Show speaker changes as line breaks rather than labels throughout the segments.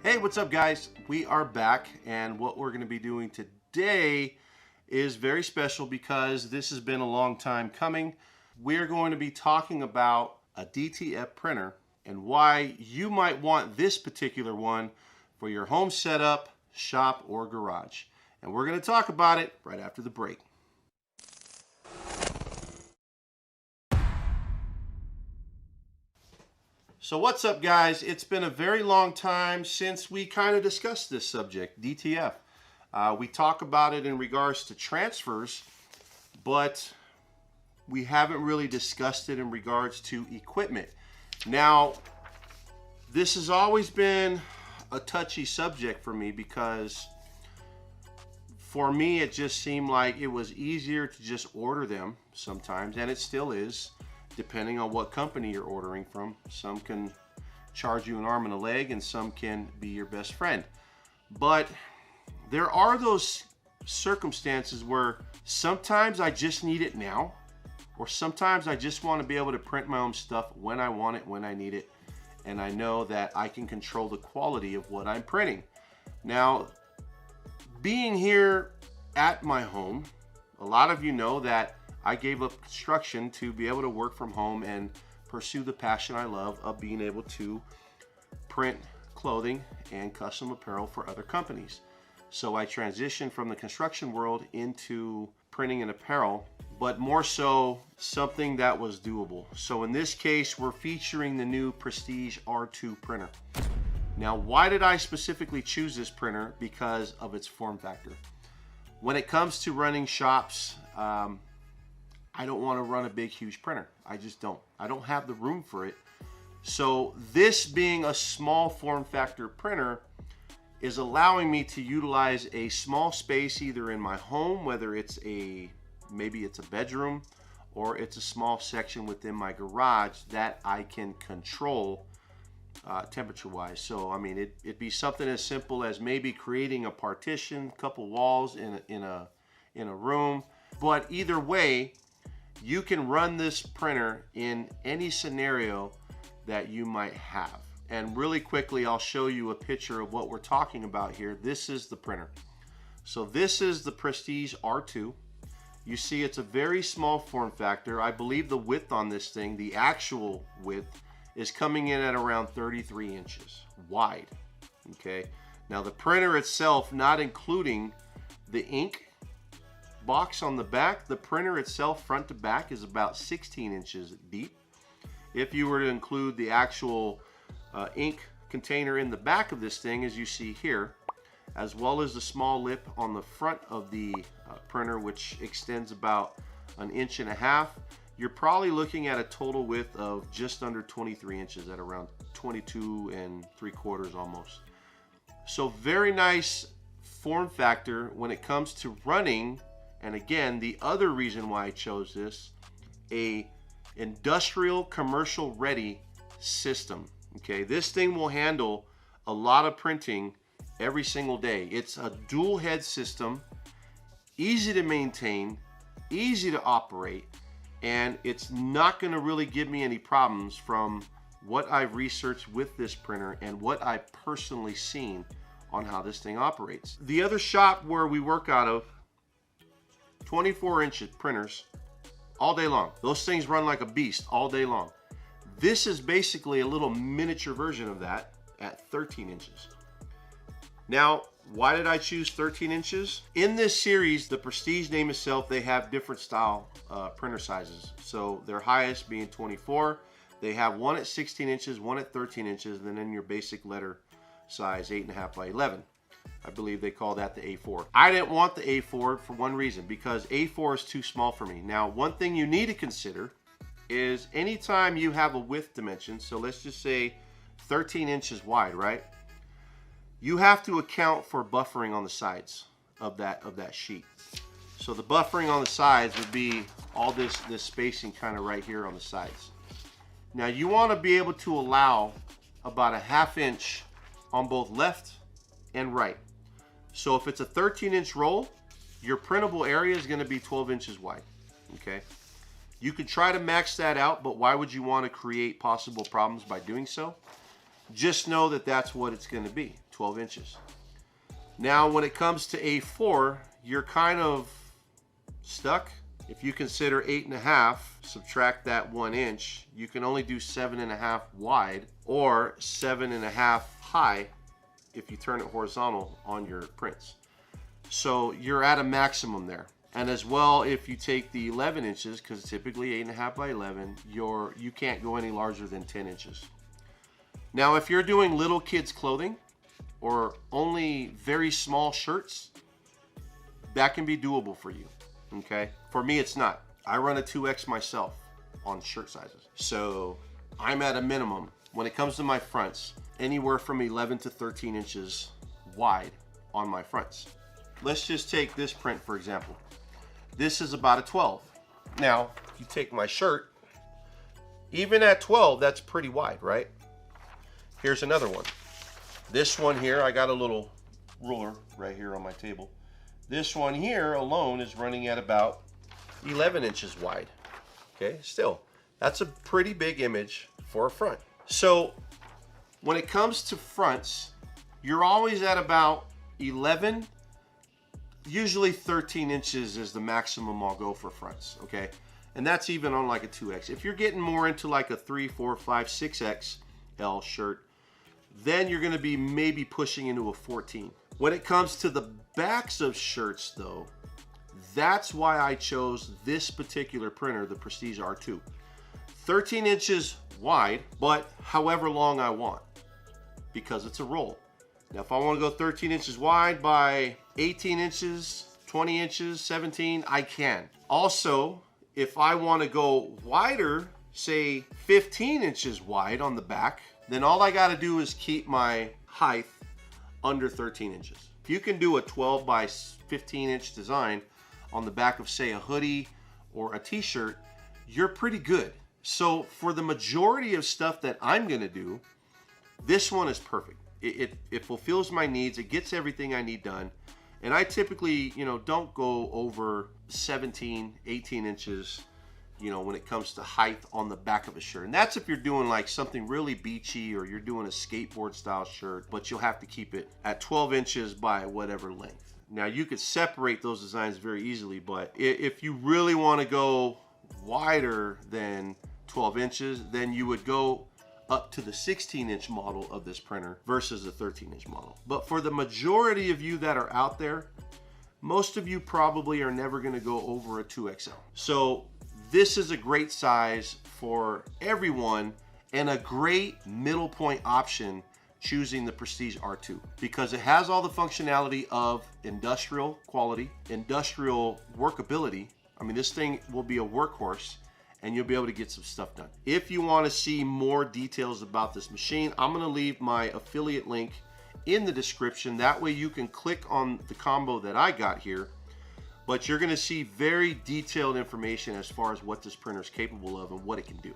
Hey, what's up guys? We are back, and what we're going to be doing today is very special because this has been a long time coming. We're going to be talking about a DTF printer and why you might want this particular one for your home setup, shop, or garage. And we're going to talk about it right after the break. So what's up guys? It's been a very long time since we kind of discussed this subject, DTF. We talk about it in regards to transfers, but we haven't really discussed it in regards to equipment. Now, this has always been a touchy subject for me because for me it just seemed like it was easier to just order them sometimes, and it still is, depending on what company you're ordering from. Some can charge you an arm and a leg, and some can be your best friend. But there are those circumstances where sometimes I just need it now, or sometimes I just want to be able to print my own stuff when I want it, when I need it, and I know that I can control the quality of what I'm printing. Now, being here at my home, a lot of you know that I gave up construction to be able to work from home and pursue the passion I love of being able to print clothing and custom apparel for other companies. So I transitioned from the construction world into printing and apparel, but more so something that was doable. So in this case, we're featuring the new Prestige R2 printer. Now, why did I specifically choose this printer? Because of its form factor. When it comes to running shops, I don't want to run a big, huge printer. I just don't. I don't have the room for it. So this being a small form factor printer is allowing me to utilize a small space either in my home, whether it's maybe it's a bedroom or it's a small section within my garage that I can control temperature wise. So I mean, it'd be something as simple as maybe creating a partition, a couple walls in a room. But either way, you can run this printer in any scenario that you might have. And really quickly, I'll show you a picture of what we're talking about here. This is the printer. So this is the Prestige R2. You see it's a very small form factor. I believe the width on this thing, the actual width, is coming in at around 33 inches wide. Okay. Now the printer itself, not including the ink box on the back, the printer itself front to back is about 16 inches deep. If you were to include the actual ink container in the back of this thing, as you see here, as well as the small lip on the front of the printer, which extends about 1.5 inches, you're probably looking at a total width of just under 23 inches at around 22.75 almost. So very nice form factor when it comes to running. And again, the other reason why I chose this, a industrial commercial ready system. Okay, this thing will handle a lot of printing every single day. It's a dual head system, easy to maintain, easy to operate, and it's not going to really give me any problems from what I've researched with this printer and what I've personally seen on how this thing operates. The other shop where we work out of, 24-inch printers all day long. Those things run like a beast all day long. This is basically a little miniature version of that at 13 inches. Now, why did I choose 13 inches? In this series, the Prestige name itself, they have different style printer sizes. So their highest being 24. They have one at 16 inches, one at 13 inches, and then your basic letter size, 8.5 by 11. I believe they call that the A4. I didn't want the A4 for one reason, because A4 is too small for me. Now, one thing you need to consider is anytime you have a width dimension, so let's just say 13 inches wide, right? You have to account for buffering on the sides of that sheet. So the buffering on the sides would be all this spacing kind of right here on the sides. Now you want to be able to allow about 1/2 inch on both left and right. So if it's a 13-inch roll, your printable area is going to be 12 inches wide. Okay. You could try to max that out, but why would you want to create possible problems by doing so? Just know that that's what it's going to be. 12 inches. Now, when it comes to A4, you're kind of stuck. If you consider 8.5, subtract that 1 inch, you can only do 7.5 wide or 7.5 high if you turn it horizontal on your prints. So you're at a maximum there. And as well, if you take the 11 inches, because typically 8.5 by 11, you can't go any larger than 10 inches. Now, if you're doing little kids clothing or only very small shirts, that can be doable for you, okay? For me, it's not. I run a 2X myself on shirt sizes. So I'm at a minimum, when it comes to my fronts, anywhere from 11 to 13 inches wide on my fronts. Let's just take this print, for example. This is about a 12. Now, if you take my shirt, even at 12, that's pretty wide, right? Here's another one. This one here, I got a little ruler right here on my table. This one here alone is running at about 11 inches wide. Okay, still, that's a pretty big image for a front. So when it comes to fronts, you're always at about 11, usually 13 inches is the maximum I'll go for fronts, okay? And that's even on like a 2X. If you're getting more into like a 3, 4, 5, 6XL shirt, then you're gonna be maybe pushing into a 14. When it comes to the backs of shirts though, that's why I chose this particular printer, the Prestige R2. 13 inches wide, but however long I want, because it's a roll. Now, if I want to go 13 inches wide by 18 inches, 20 inches, 17, I can. Also, if I want to go wider, say 15 inches wide on the back, then all I got to do is keep my height under 13 inches. If you can do a 12 by 15 inch design on the back of, say, a hoodie or a t-shirt, you're pretty good. So for the majority of stuff that I'm going to do, this one is perfect. It fulfills my needs. It gets everything I need done. And I typically, don't go over 17, 18 inches, when it comes to height on the back of a shirt. And that's if you're doing like something really beachy or you're doing a skateboard style shirt, but you'll have to keep it at 12 inches by whatever length. Now, you could separate those designs very easily, but if you really want to go wider than 12 inches, then you would go up to the 16-inch model of this printer versus the 13-inch model. But for the majority of you that are out there, most of you probably are never going to go over a 2XL. So this is a great size for everyone and a great middle point option choosing the Prestige R2, because it has all the functionality of industrial quality, industrial workability. I mean, this thing will be a workhorse and you'll be able to get some stuff done. If you want to see more details about this machine, I'm going to leave my affiliate link in the description. That way you can click on the combo that I got here, but you're going to see very detailed information as far as what this printer is capable of and what it can do.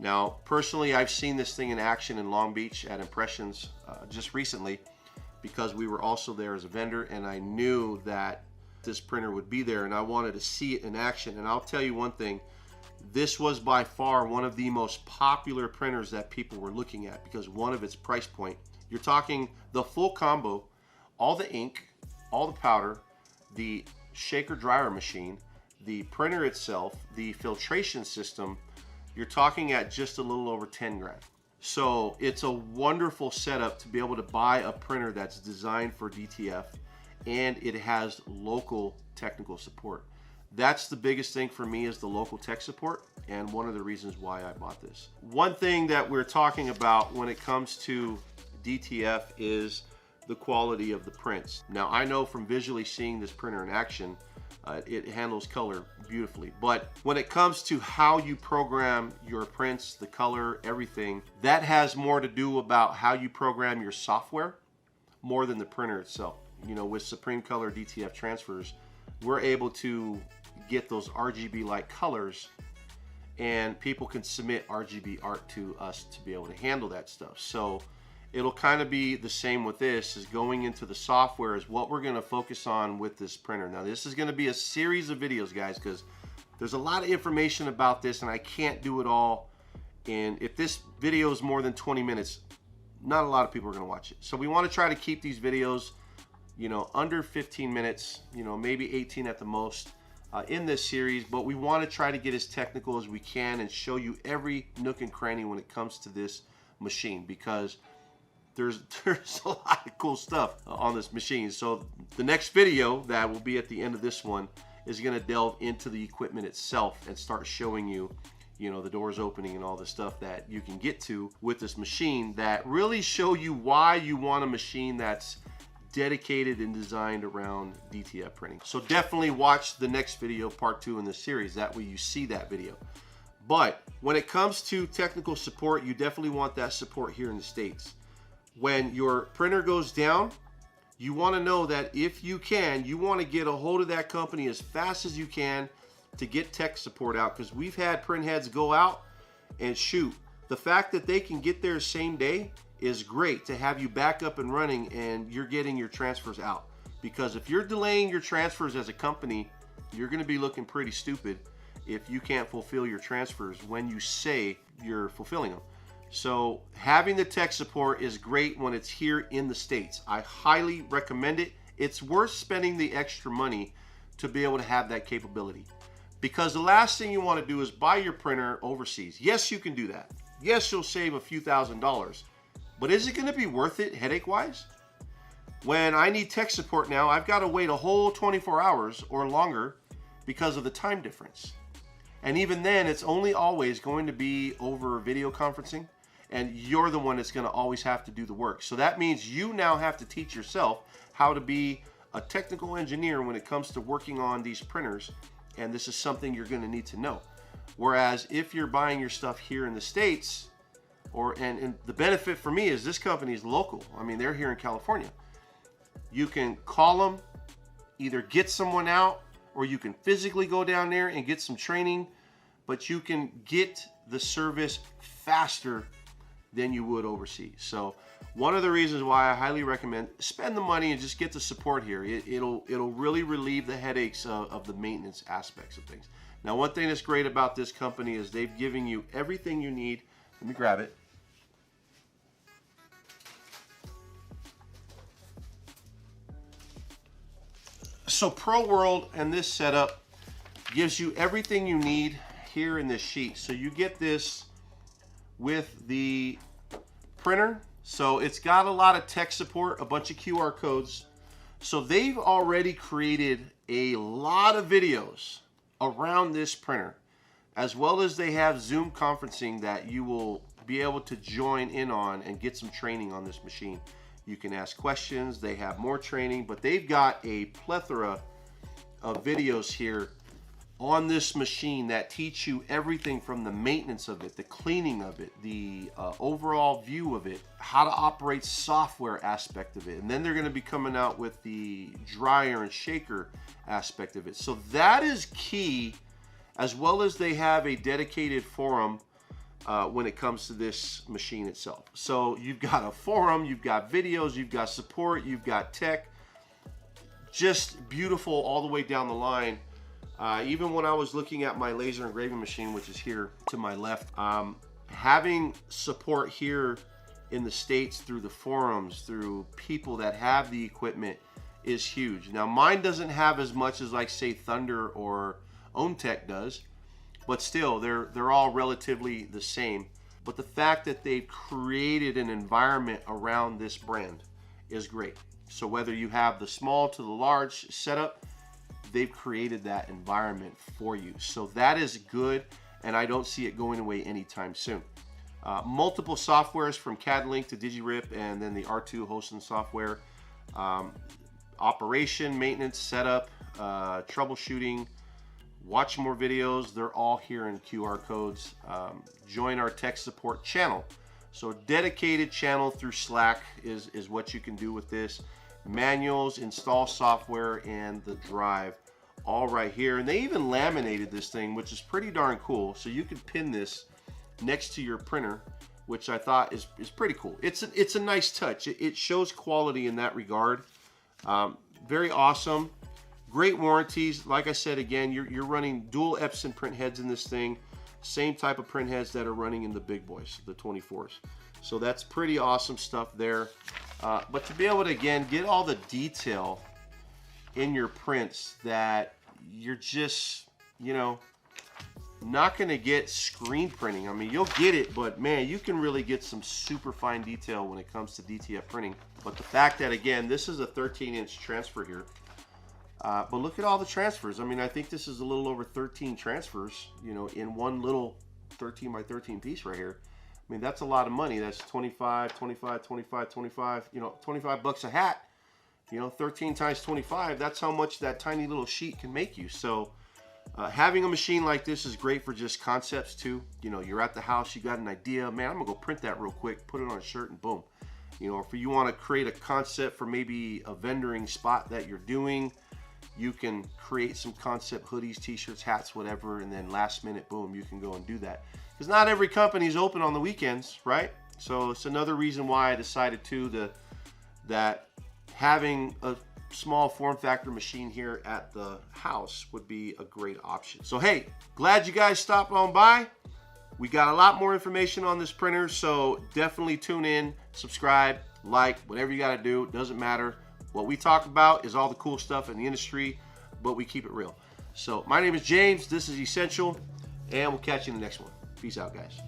Now, personally, I've seen this thing in action in Long Beach at Impressions just recently, because we were also there as a vendor, and I knew that this printer would be there and I wanted to see it in action. And I'll tell you one thing, this was by far one of the most popular printers that people were looking at, because one of its price point, you're talking the full combo, all the ink, all the powder, the shaker dryer machine, the printer itself, the filtration system, you're talking at just a little over 10 grand. So it's a wonderful setup to be able to buy a printer that's designed for DTF, and it has local technical support. That's the biggest thing for me, is the local tech support, and one of the reasons why I bought this. One thing that we're talking about when it comes to DTF is the quality of the prints. Now, I know from visually seeing this printer in action, it handles color beautifully, but when it comes to how you program your prints, the color, everything, that has more to do about how you program your software more than the printer itself. With Supreme Color DTF transfers, we're able to get those RGB-like colors, and people can submit RGB art to us to be able to handle that stuff. So it'll kind of be the same with this, is going into the software is what we're going to focus on with this printer. Now, this is going to be a series of videos, guys, because there's a lot of information about this and I can't do it all. And if this video is more than 20 minutes, not a lot of people are going to watch it. So we want to try to keep these videos, you know, under 15 minutes, you know, maybe 18 at the most in this series. But we want to try to get as technical as we can and show you every nook and cranny when it comes to this machine, because there's a lot of cool stuff on this machine. So the next video that will be at the end of this one is going to delve into the equipment itself and start showing you, you know, the doors opening and all the stuff that you can get to with this machine, that really show you why you want a machine that's dedicated and designed around DTF printing. So definitely watch the next video, part 2 in this series. That way you see that video. But when it comes to technical support, you definitely want that support here in the States. When your printer goes down, you want to know that if you can, you want to get a hold of that company as fast as you can to get tech support out, because we've had print heads go out and shoot. The fact that they can get there same day is great to have you back up and running and you're getting your transfers out. Because if you're delaying your transfers as a company, you're going to be looking pretty stupid if you can't fulfill your transfers when you say you're fulfilling them. So having the tech support is great when it's here in the States. I highly recommend it. It's worth spending the extra money to be able to have that capability. Because the last thing you want to do is buy your printer overseas. Yes, you can do that. Yes, you'll save a few $1,000s. But is it going to be worth it headache-wise? When I need tech support now, I've got to wait a whole 24 hours or longer because of the time difference. And even then, it's only always going to be over video conferencing, and you're the one that's going to always have to do the work. So that means you now have to teach yourself how to be a technical engineer when it comes to working on these printers, and this is something you're going to need to know. Whereas if you're buying your stuff here in the States, and the benefit for me is this company is local. I mean, they're here in California. You can call them, either get someone out, or you can physically go down there and get some training, but you can get the service faster than you would overseas. So one of the reasons why I highly recommend spend the money and just get the support here. It'll really relieve the headaches of the maintenance aspects of things. Now, one thing that's great about this company is they've given you everything you need. Let me grab it. So Pro World and this setup gives you everything you need here in this sheet. So you get this with the printer. So it's got a lot of tech support, a bunch of QR codes. So they've already created a lot of videos around this printer, as well as they have Zoom conferencing that you will be able to join in on and get some training on this machine. You can ask questions, they have more training, but they've got a plethora of videos here on this machine that teach you everything from the maintenance of it, the cleaning of it, the overall view of it, how to operate software aspect of it. And then they're going to be coming out with the dryer and shaker aspect of it. So that is key, as well as they have a dedicated forum when it comes to this machine itself. So you've got a forum, you've got videos, you've got support, you've got tech. Just beautiful all the way down the line. Even when I was looking at my laser engraving machine, which is here to my left, having support here in the States through the forums, through people that have the equipment, is huge. Now mine doesn't have as much as, like, say, Thunder or OwnTech does, but still they're all relatively the same. But the fact that they've created an environment around this brand is great. So whether you have the small to the large setup, they've created that environment for you. So that is good, and I don't see it going away anytime soon. Multiple softwares from CAD-Link to DigiRip, and then the R2 hosting software. Operation, maintenance, setup, troubleshooting. Watch more videos. They're all here in QR codes. Join our tech support channel. So dedicated channel through Slack is what you can do with this. Manuals, install software, and the drive, all right here. And they even laminated this thing, which is pretty darn cool. So you can pin this next to your printer, which I thought is pretty cool. It's a nice touch. It shows quality in that regard. Very awesome. Great warranties. Like I said, again, you're running dual Epson print heads in this thing. Same type of print heads that are running in the big boys, the 24s. So that's pretty awesome stuff there. But to be able to, again, get all the detail in your prints that you're just, you know, not going to get screen printing. I mean, you'll get it, but man, you can really get some super fine detail when it comes to DTF printing. But the fact that, again, this is a 13-inch transfer here. But look at all the transfers. I mean, I think this is a little over 13 transfers, you know, in one little 13 by 13 piece right here. I mean, that's a lot of money. That's 25, 25, 25, 25, you know, 25 bucks a hat. You know, 13 times 25, that's how much that tiny little sheet can make you. So having a machine like this is great for just concepts too. You know, you're at the house, you got an idea, man, I'm gonna go print that real quick, put it on a shirt and boom. You know, if you wanna create a concept for maybe a vendoring spot that you're doing, you can create some concept hoodies, t-shirts, hats, whatever, and then last minute, boom, you can go and do that. Because not every company is open on the weekends, right? So it's another reason why I decided that having a small form factor machine here at the house would be a great option. So hey, glad you guys stopped on by. We got a lot more information on this printer, so definitely tune in, subscribe, like, whatever you gotta do, doesn't matter. What we talk about is all the cool stuff in the industry, but we keep it real. So my name is James, this is Esntl, and we'll catch you in the next one. Peace out, guys.